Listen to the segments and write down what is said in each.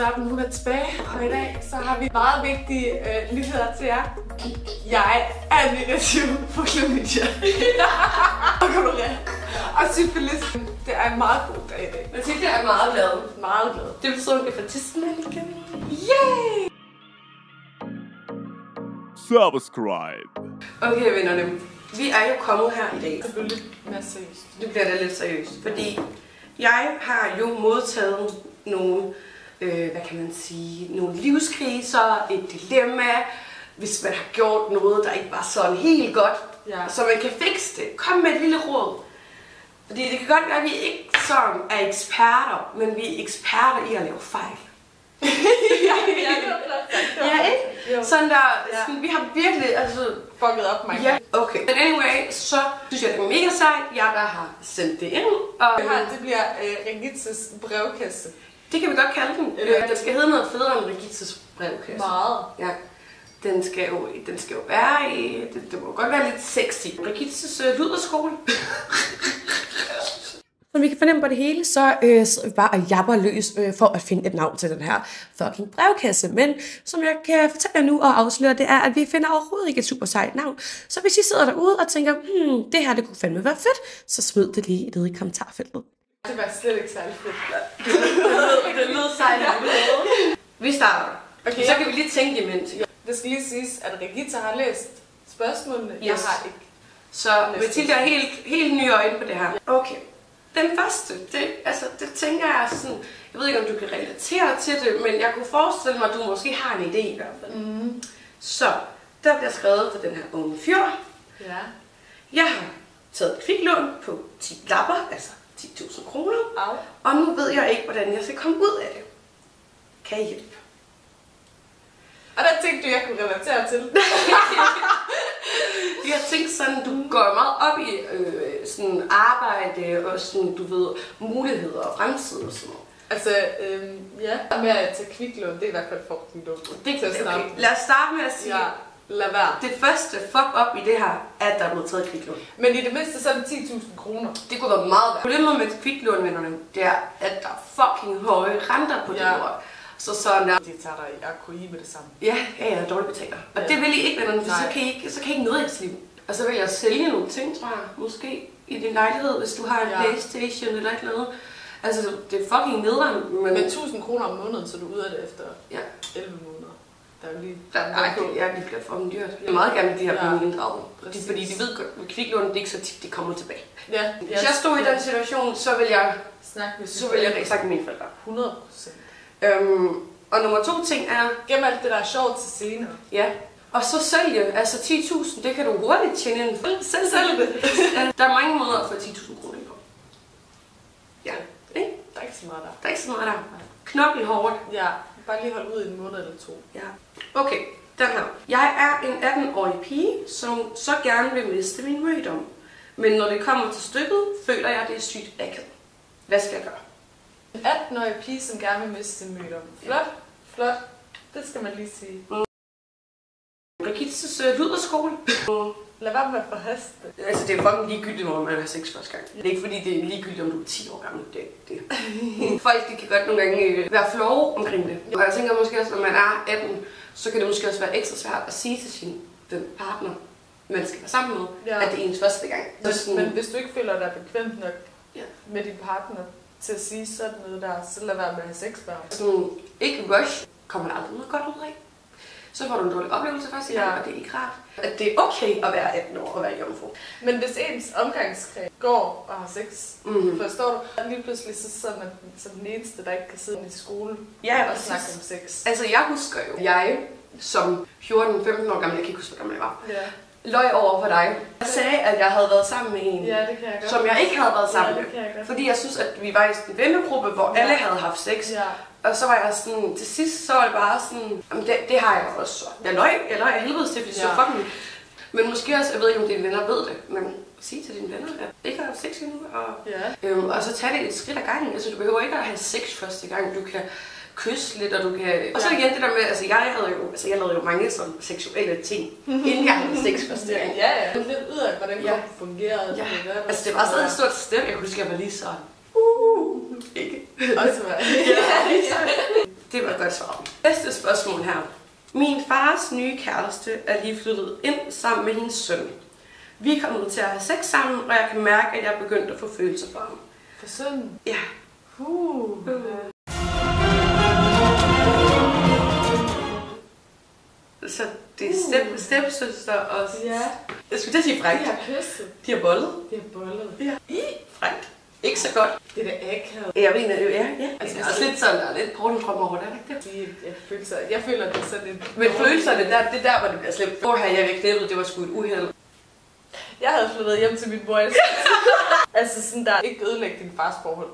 sammen. Nu er jeg tilbage, og i dag så har vi meget vigtige nyheder til jer. Jeg er negativ på klamydia. Og gonorrhea. Og syfilis. Det er en meget god dag i dag. Mathilde er meget glad. Meget glad. Det betyder, at hun kan få tidsmand igen. Yay! Subscribe. Okay, vennerne. Vi er jo kommet her i dag. Det bliver lidt mere seriøst. Det bliver da lidt seriøst, fordi jeg har jo modtaget nogle, hvad kan man sige, nogle livskriser, et dilemma, hvis man har gjort noget, der ikke var sådan helt godt, så man kan fikse det. Kom med et lille råd. Fordi det kan godt være, at vi ikke sådan er eksperter, men vi er eksperter i at lave fejl. Ja, ikke? Sådan der, sådan, vi har virkelig, altså... Fucket op mig. Ja, okay. Men anyway, så synes jeg, det er mega sejt. Jeg der har sendt det ind. Og Det bliver Regitzes brevkasse. det kan vi godt kalde den. Den skal hedde noget federe end Regitzes brevkasse. Meget. Ja. Den skal jo være i... Det må godt være lidt sexy. Regitzes luderskole. Som vi kan fornemme på det hele, så vi bare og jabber løs for at finde et navn til den her fucking brevkasse. Men som jeg kan fortælle jer nu og afsløre, det er, at vi finder overhovedet ikke et super sejt navn. Så hvis I sidder derude og tænker, det her det kunne fandme være fedt, så smid det lige nede i kommentarfeltet. Det var slet ikke særlig fedt. Det lød sejt. Vi starter. Okay, Så kan vi lige tænke imens. Det skal lige siges, at Regitze har læst spørgsmålene. Yes. Jeg har ikke. Så Mathilde er helt nye øjne på det her. Okay. Den første, det tænker jeg sådan, jeg ved ikke om du kan relatere til det, men jeg kunne forestille mig, at du måske har en idé i hvert fald. Mm. Så, der bliver skrevet for den her unge fyr. Ja. Jeg har taget et kviklån på 10 lapper, altså 10.000 kroner. Au. Og nu ved jeg ikke, hvordan jeg skal komme ud af det. Kan I hjælpe? Og der tænkte du, jeg kunne relatere til. Jeg tænkte sådan, du går meget op i sådan arbejde og sådan, du ved, muligheder og fremtid og sådan noget. Altså, ja. Med at tage kviklån, det er i hvert fald fucking dumt. Okay. Lad os starte med at sige, lad være. det første fuck op i det her, at der er blevet taget kviklån. Men i det mindste så er det 10.000 kroner. Det kunne være meget værd. Problemet med kviklånvennerne, det er, at der er fucking høje renter på det lort. Så sådan der. De tager dig i RKI med det samme. Ja, dårligt betaler. Og det vil I ikke, vennerne, for så kan I ikke noget i jeres liv. Og så vil jeg sælge nogle ting, tror jeg, måske i din lejlighed, hvis du har en Playstation eller et eller andet. Altså, det er fucking nederen. Men 1.000 kroner om måneden, så du er ude af det efter 11 måneder. Der er jo lige... det bliver fucking dyrt. Jeg vil meget gerne de her penge inddraget. Fordi de ved godt, at kviklån, det er ikke så tit, de kommer tilbage. Ja. Hvis jeg stod i den situation, så vil jeg snakke med mine forældre. 100%. Og nummer 2 ting er... Gem alt det, der er sjovt til senere. Ja. Og så sælge, altså 10.000, det kan du hurtigt tjene ind. Sælg det. Der er mange måder at få 10.000 kroner på. Ja, ikke? Der er ikke så meget der. Der er ikke så meget der. Knokkel hårdt. Ja, bare lige holde ud i en måned eller 2. Ja. Okay, den her. Jeg er en 18-årig pige, som så gerne vil miste min rigdom. Men når det kommer til stykket, føler jeg, det er sygt akavet. Hvad skal jeg gøre? En 18-årig pige, som gerne vil miste sin rigdom. Flot. Det skal man lige sige. Regitzes luderskole. Lad være med at forhaste. Altså, det er fucking ligegyldigt, hvor man har sex første gang. Det er ikke fordi, det er ligegyldigt, om du er 10 år gammel. Folk, de kan godt nogle gange være flove omkring det. Og jeg tænker måske også, når man er 18, så kan det måske også være ekstra svært at sige til sin partner, man skal være sammen med, at det er ens første gang. Men hvis du ikke føler dig bekvemt nok med din partner til at sige sådan noget der, så lad være med at have sex bare. Sådan, ikke rush, kommer der aldrig noget godt ud af. Så får du en dårlig oplevelse første gang, og det er ikke rart. At det er okay at være 18 år og være jomfru. Men hvis ens omgangskreds går og har sex, forstår du, at lige pludselig så er man som den eneste, der ikke kan sidde i skole og snakke om sex. Altså jeg husker jo, jeg som 14-15 år gammel, jeg kan ikke huske, hvor gammel jeg var, løj over for dig. Jeg sagde, at jeg havde været sammen med en, som jeg ikke havde været sammen med. Fordi jeg synes, at vi var i en vennegruppe, hvor alle havde haft sex. Og så var jeg sådan, til sidst så var det bare sådan, det har jeg også. Jeg løj af helvedes til, fordi det så fucking. Men måske også, jeg ved ikke om dine venner ved det, men sig til dine venner, at ikke har sex endnu. Og så tag det et skridt ad gangen. Altså du behøver ikke at have sex første gang, du kan kysse lidt, og du kan... Og så igen det der med, altså jeg lavede jo mange sådan seksuelle ting, inden jeg havde sex første gang. Lidt ud af, hvordan det fungerede. Altså det var stadig et stort step, jeg kunne huske, at jeg var lige sådan, Ikke. Også mig. Det var godt svar. Næste spørgsmål her. Min fars nye kæreste er lige flyttet ind sammen med hendes søn. Vi er kommet til at have sex sammen, og jeg kan mærke, at jeg er begyndt at få følelser for ham. For sønnen? Ja. Så det er stepsøster og... Ja. Jeg skulle til at sige frækt. De har kysset. De har bollet. De har bollet. Ja. Frækt. Ikke så godt. Det er da akavet. Jeg mener jo, ja. Altså, det er også lidt sådan, der er lidt pornodrøm over det, er det ikke det? Jeg føler, det er sådan lidt... Men følelserne, det er der, hvor det bliver slemt. Hvor her jeg ved knæppet, det var sgu et uheld. Jeg havde flyttet hjem til min mor. Altså sådan der, ikke ødelægge din fars forhold.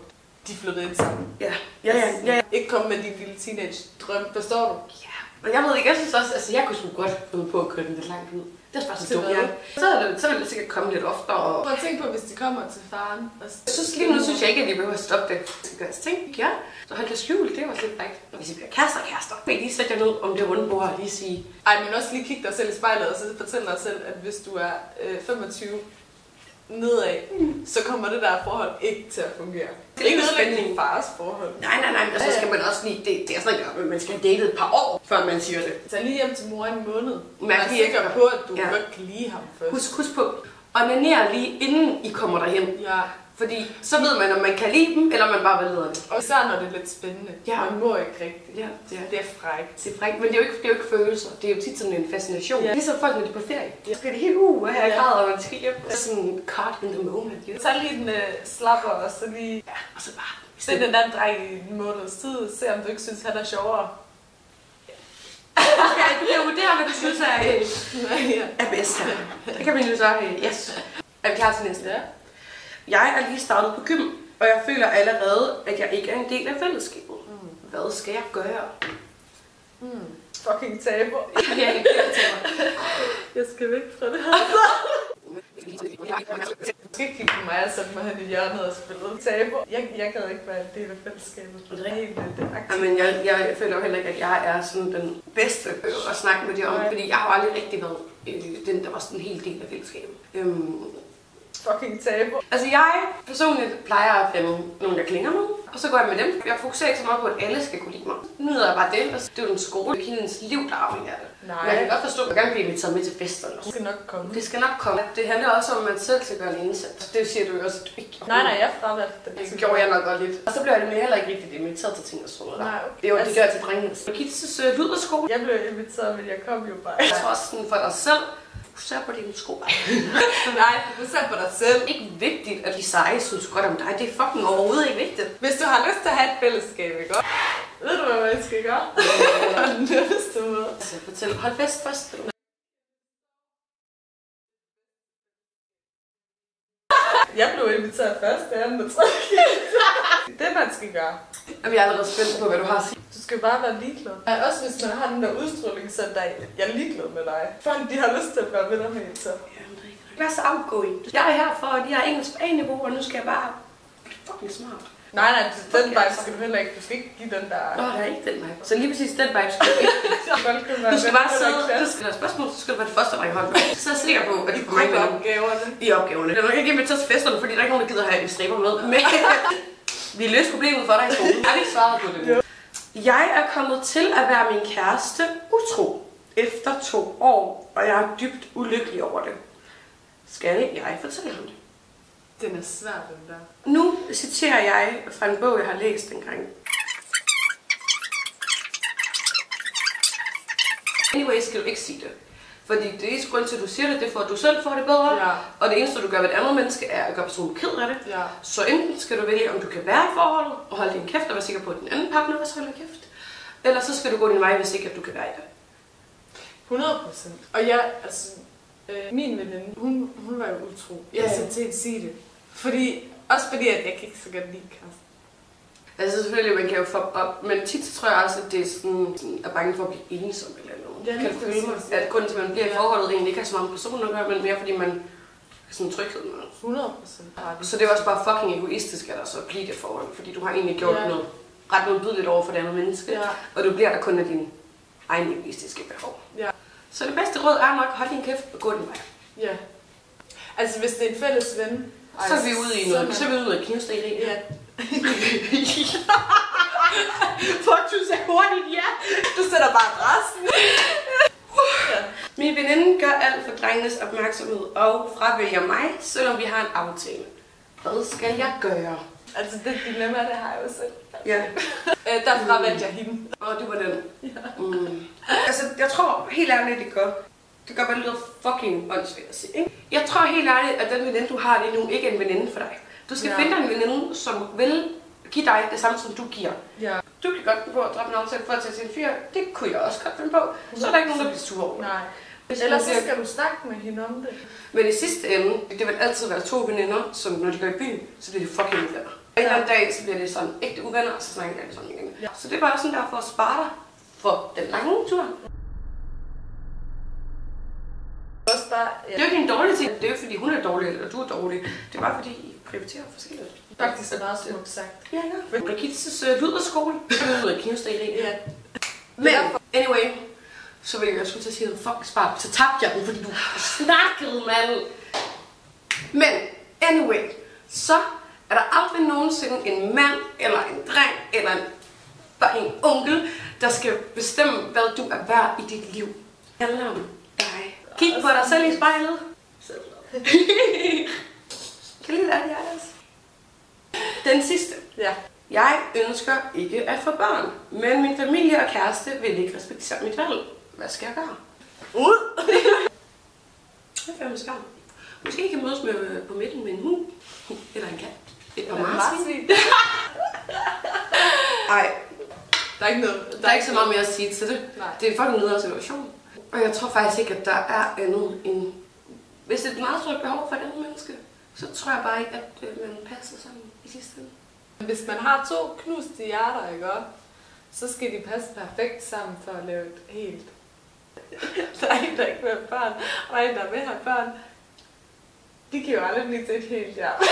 De flyttede ind sammen. Ja. Ikke komme med din lille teenage-drøm, forstår du? Ja. Men jeg ved ikke, jeg synes også, altså jeg kunne sgu godt finde på at køre den lidt langt ud. Det er bare så dumt, ja. Så vil det sikkert komme lidt oftere. Prøv at tænke på, hvis de kommer til faren. Jeg synes lige nu, synes jeg ikke, at de behøver at stoppe det. Det skal gøres ting, ja. Så hold det skjult, det var lidt frækt. Hvis I bliver kærester. Men lige sætte jer ned om det runde bord og lige sige... Ej, men også lige kigge dig selv i spejlet og så fortælle dig selv, at hvis du er 25 nedad, så kommer det der forhold ikke til at fungere. Det er ikke noget din fars forhold. Nej, og så skal man også lige, det er sådan noget, man skal have datet et par år, før man siger det. Tag lige hjem til mor en måned. Man er sikker på, at du godt kan lide ham først. Husk på, onanere lige inden I kommer derhen. Ja. Fordi så ved man, om man kan lide dem, eller man bare vil lede det. Og især når det er lidt spændende. Ja. Man må ikke rigtigt. Ja, det er frækt. Det er frækt, men det er jo ikke følelser. Det er jo tit sådan en fascination. Ja. Ligesom folk, når de er på ferie. Ja. Skal det helt her i grad, og man skal hjem. Det er sådan caught in the moment. Tag lige den slapper, og så lige... Ja, og så bare... Se den anden dreng i en måneds tid. Se om du ikke synes, han er sjovere. Okay, du kan vurdere, hvad du synes er bedst her. Det kan vi jo så... Yes. Er vi klar til næste? Ja. Jeg er lige startet på gym, og jeg føler allerede, at jeg ikke er en del af fællesskabet. Hvad skal jeg gøre? Fucking taber. Jeg skal væk fra det her. Jeg skal ikke kigge på mig og sætte mig hen i hjørnet og spille taber. Jeg kan ikke være en del af fællesskabet. Det er helt aktivt. Men jeg føler jo heller ikke, at jeg er sådan den bedste at snakke med det om. Fordi jeg har aldrig rigtig været den, der var sådan en hel del af fællesskabet. Fucking taber. Altså jeg personligt plejer at finde nogen, der klinger med, og så går jeg med dem. Jeg fokuserer ikke så meget på, at alle skal kunne lide mig. Nu nyder jeg bare det, og det er jo den skole, hendes liv, der afhænger af det. Nej. Men jeg kan godt forstå, at jeg gerne bliver inviteret med til fester. Det skal nok komme. Det skal nok komme. Det handler også om, at man selv skal gøre en indsats. Det siger du jo også, at du ikke gjorde. Nej, jeg fravalgte det. Det gjorde jeg nok godt lidt. Og så blev jeg det heller ikke rigtig inviteret til ting og sådan noget. Nej, okay. Det var det der til drengens. Kitses lyd af skole. Jeg blev inviteret, men jeg kom jo bare. Jeg tror også sådan for dig selv. Fokuser på dine sko. Nej, fokuser på dig selv. Det er ikke vigtigt, at de seje synes godt om dig. Det er fucking overhovedet ikke vigtigt. Hvis du har lyst til at have et fællesskab, ikke? Ved du, hvad man skal gøre? Den nemmeste måde. Så fortæl, hold fest først. Jeg blev inviteret først, det er den tredje. Det man skal gøre. Jeg er allerede spændt på, hvad du har at sige. Du skal bare være ligeglad. Også hvis man har den der udstråling, så jeg er ligeglad med dig. Folk, de har lyst til at være med dig hele tiden. Vær så outgoing. Jeg er her for, at jeg har engelsk på A-niveau, og nu skal jeg bare fucking smart. Nej, den vibe skal du heller ikke. Du skal ikke give den der... Nå, der er ikke den vibe. Så lige præcis den vibe skal du ikke. Du skal bare sidde, du skal have spørgsmål, så skal du være det første, der i hånden. Så er jeg sikker på, at du kommer med opgaverne. I opgaverne. Jeg kan ikke invitere til festerne, fordi der er ikke nogen, der gider have en stræber med. Men vi løser problemet for dig i skolen. Jeg har ikke svaret på det nu. Jeg er kommet til at være min kæreste utro efter 2 år, og jeg er dybt ulykkelig over det. Skal jeg fortælle ham det? Den er svær, den der. Nu citerer jeg fra en bog, jeg har læst engang. Anyway, skal du ikke sige det. Fordi det eneste grund til, at du siger det, det er for, at du selv får det bedre. Ja. Og det eneste, du gør ved et andet menneske, er at gøre personen ked af det. Ja. Så enten skal du vælge, om du kan være i forholdet, og holde din kæft, og være sikker på, at den anden partner også holder kæft. Eller så skal du gå din vej, hvis ikke at du kan være i det. 100%. Og jeg, altså, min veninde, hun var jo utro. Jeg skal til at sige det. Også fordi, at jeg kan ikke så godt lide Karsten. Altså selvfølgelig, man kan jo få op, men tit så tror jeg også, at det er sådan, er bange for at blive ensom eller noget. Ja, kan føle mig, at grunden til, at man bliver i forholdet egentlig ikke har så mange personer at gøre, men mere fordi man har sådan en tryghed med det. 100%. Så det er også bare fucking egoistisk, at der så bliver det forhold, fordi du har egentlig gjort noget ret modbydeligt over for det andet menneske, og du bliver der kun af dine egne egoistiske behov. Ja. Så det bedste råd er nok, hold din kæft og gå din vej. Ja. Altså hvis det er en fælles ven, Så er vi ude i noget. Så er vi ude i knivstil. Ja. Fuck, du sagde hurtigt ja. Du sætter bare resten. Ja. Min veninde gør alt for drengenes opmærksomhed og fravælger mig, selvom vi har en aftale. Hvad skal jeg gøre? Altså det dilemma, det har jeg jo selv. Ja. Der fravalgte jeg hende. Det var den. Ja. Altså, jeg tror helt ærligt, det gør godt, det lyder fucking åndssvagt at sige, ikke? Jeg tror helt ærligt, at den veninde, du har lige nu, ikke er en veninde for dig. Du skal finde dig en veninde, som vil give dig det samme, som du giver. Ja. Du kan godt gå og droppe en aftale for at tage til en fyr. Det kunne jeg også godt finde på. Så er der ikke nogen, der bliver sur over. Nej. Ellers så skal du snakke med hende om det. Men i sidste ende, det vil altid være 2 veninder, som når de går i byen, så bliver det fucking uvenner. En eller anden dag, så bliver det sådan ægte uvenner, og så snakker de sådan igen. Ja. Så det er bare sådan der for at spare dig for den lange tur. Det er jo ikke en dårlig ting. Det er jo fordi hun er dårlig, eller du er dårlig. Det er bare fordi I prioriterer forskelligt. Faktisk er meget smukt sagt. Ja. Brigittes lyderskole. Det er noget knivstil. Ja. Men anyway, så vil jeg skulle til at sige noget fucking spart. Så tabte jeg den, fordi du snakkede, mand. Men anyway, så er der aldrig nogensinde en mand, eller en dreng, eller bare en onkel, der skal bestemme, hvad du er værd i dit liv. Det handler om dig. Kig på dig selv i spejlet. Kan lide det, Anders? Den sidste. Ja. Jeg ønsker ikke at få børn, men min familie og kæreste vil ikke respektere mit valg. Hvad skal jeg gøre? Ud! Det er fandme skam. Måske I kan mødes på midten med en hund. Eller en kat. Et par marsvin. Ej. Der er ikke så meget mere at sige til det. Nej. Det er en fucking nederen situation. Og jeg tror faktisk ikke, at der er andet end... Hvis det er et meget stort behov for et andet menneske, så tror jeg bare ikke, at man passer sammen i sidste ende. Hvis man har 2 knuste hjerter, ikke også? Så skal de passe perfekt sammen for at lave et helt... Der er en, der ikke vil have børn, og der er en, der vil have børn. De kan jo aldrig blive til et helt hjerte.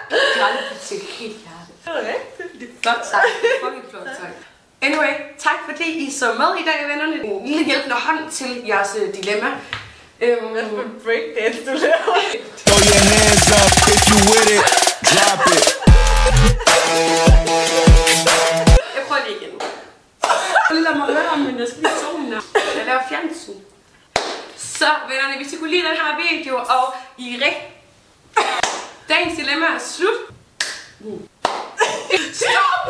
Det er aldrig blevet til et helt hjerte. Det er rigtigt. Det er flot sagt. Det er fucking flot sagt. Anyway, tak fordi I så med i dag, vennerne. En lille hjælpende hånd til jeres dilemma. Hvad for en breakdance, du laver? Throw your hands up if you with it. Drop it. Jeg prøver lige igen. Lad mig høre om, men jeg skal lige zone her. Jeg laver fjernsyn. Så vennerne, hvis I kunne lide den her video, og I er rigtig... Dagens dilemma er slut. Stop!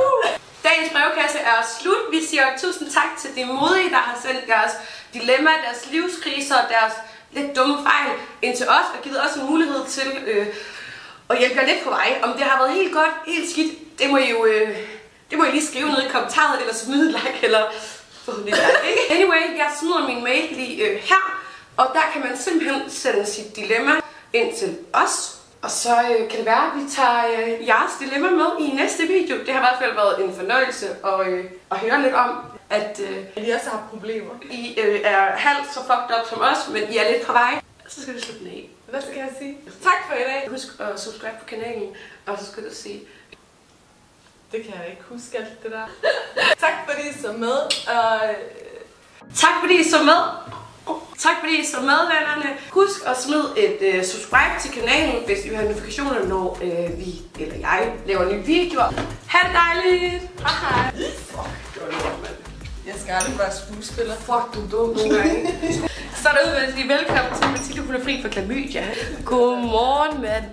Dagens brevkasse er slut. Vi siger tusind tak til de modige, der har sendt deres dilemma, deres livskriser og deres lidt dumme fejl ind til os, og givet os en mulighed til at hjælpe jer lidt på vej. Om det har været helt godt, helt skidt, det må I jo lige skrive ned i kommentaret, eller smide et like, eller forhåbentlig ikke. Anyway, jeg smider min mail lige her, og der kan man simpelthen sende sit dilemma ind til os. Og så kan det være, at vi tager jeres dilemma med i næste video. Det har i hvert fald været en fornøjelse at høre lidt om, at I også har problemer. I er halvt så fucked up som os, men I er lidt på vej. Så skal vi slutte den af. Hvad skal jeg sige? Tak for i dag. Husk at subscribe på kanalen, og så skal du sige... Det kan jeg ikke huske alt det der. Tak fordi I så med. Tak fordi I så med. Tak fordi I så med, vennerne. Husk at smide et subscribe til kanalen, hvis I vil have notifikationer, når vi eller jeg laver nye videoer. Ha' det dejligt! Hej! Fuck, det var lort, mand. Jeg skal aldrig være skuespiller. Fuck, du er dum nogle gange. Så derude vil jeg sige velkommen til Mathilde, hun er fri for klamydia. Godmorgen, mand.